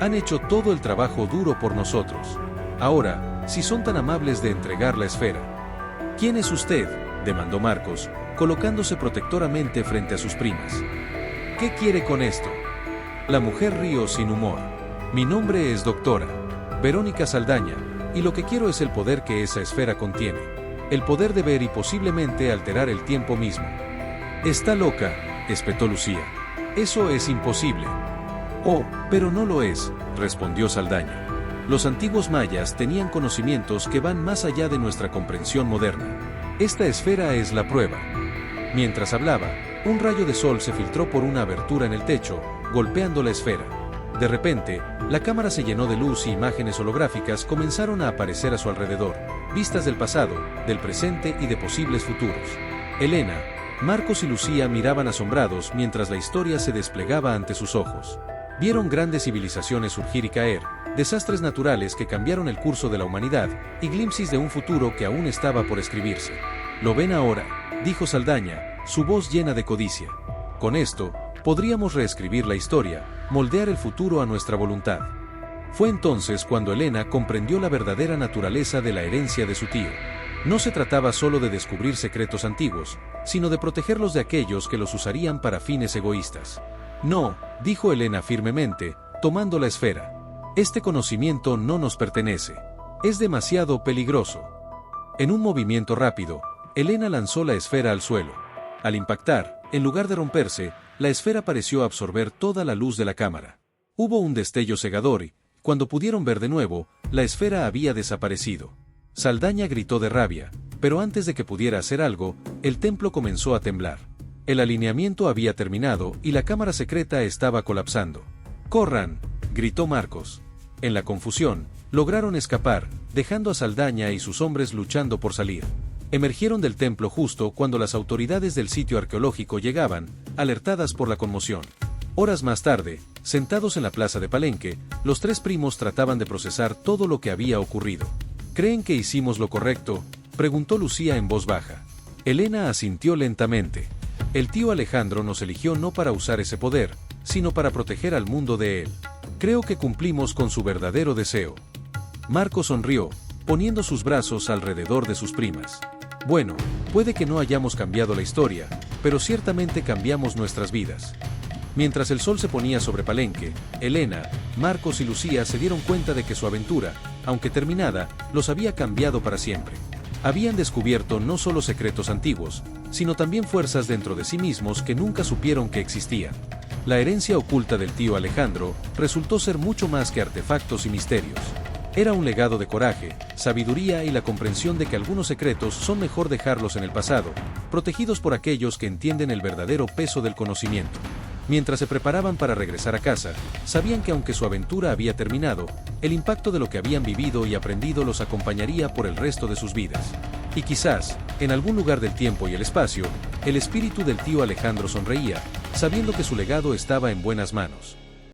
«Han hecho todo el trabajo duro por nosotros. Ahora, si son tan amables de entregar la esfera». «¿Quién es usted?», demandó Marcos, colocándose protectoramente frente a sus primas. «¿Qué quiere con esto?». La mujer rió sin humor. «Mi nombre es doctora Verónica Saldaña, y lo que quiero es el poder que esa esfera contiene. El poder de ver y posiblemente alterar el tiempo mismo». «Está loca», espetó Lucía. «Eso es imposible». «Oh, pero no lo es», respondió Saldaña. «Los antiguos mayas tenían conocimientos que van más allá de nuestra comprensión moderna. Esta esfera es la prueba». Mientras hablaba, un rayo de sol se filtró por una abertura en el techo, golpeando la esfera. De repente, la cámara se llenó de luz y imágenes holográficas comenzaron a aparecer a su alrededor, vistas del pasado, del presente y de posibles futuros. Helena, Marcos y Lucía miraban asombrados mientras la historia se desplegaba ante sus ojos. Vieron grandes civilizaciones surgir y caer, desastres naturales que cambiaron el curso de la humanidad y glimpses de un futuro que aún estaba por escribirse. «¿Lo ven ahora?», dijo Saldaña, su voz llena de codicia. «Con esto, podríamos reescribir la historia, moldear el futuro a nuestra voluntad». Fue entonces cuando Helena comprendió la verdadera naturaleza de la herencia de su tío. No se trataba solo de descubrir secretos antiguos, sino de protegerlos de aquellos que los usarían para fines egoístas. «No», dijo Helena firmemente, tomando la esfera. «Este conocimiento no nos pertenece. Es demasiado peligroso». En un movimiento rápido, Helena lanzó la esfera al suelo. Al impactar, en lugar de romperse, la esfera pareció absorber toda la luz de la cámara. Hubo un destello cegador y, cuando pudieron ver de nuevo, la esfera había desaparecido. Saldaña gritó de rabia, pero antes de que pudiera hacer algo, el templo comenzó a temblar. El alineamiento había terminado y la cámara secreta estaba colapsando. «¡Corran!», gritó Marcos. En la confusión, lograron escapar, dejando a Saldaña y sus hombres luchando por salir. Emergieron del templo justo cuando las autoridades del sitio arqueológico llegaban, alertadas por la conmoción. Horas más tarde, sentados en la plaza de Palenque, los tres primos trataban de procesar todo lo que había ocurrido. ¿Creen que hicimos lo correcto?, preguntó Lucía en voz baja. Elena asintió lentamente. El tío Alejandro nos eligió no para usar ese poder, sino para proteger al mundo de él. Creo que cumplimos con su verdadero deseo. Marco sonrió, poniendo sus brazos alrededor de sus primas. Bueno, puede que no hayamos cambiado la historia, pero ciertamente cambiamos nuestras vidas. Mientras el sol se ponía sobre Palenque, Elena, Marcos y Lucía se dieron cuenta de que su aventura, aunque terminada, los había cambiado para siempre. Habían descubierto no solo secretos antiguos, sino también fuerzas dentro de sí mismos que nunca supieron que existían. La herencia oculta del tío Alejandro resultó ser mucho más que artefactos y misterios. Era un legado de coraje, sabiduría y la comprensión de que algunos secretos son mejor dejarlos en el pasado, protegidos por aquellos que entienden el verdadero peso del conocimiento. Mientras se preparaban para regresar a casa, sabían que aunque su aventura había terminado, el impacto de lo que habían vivido y aprendido los acompañaría por el resto de sus vidas. Y quizás, en algún lugar del tiempo y el espacio, el espíritu del tío Alejandro sonreía, sabiendo que su legado estaba en buenas manos.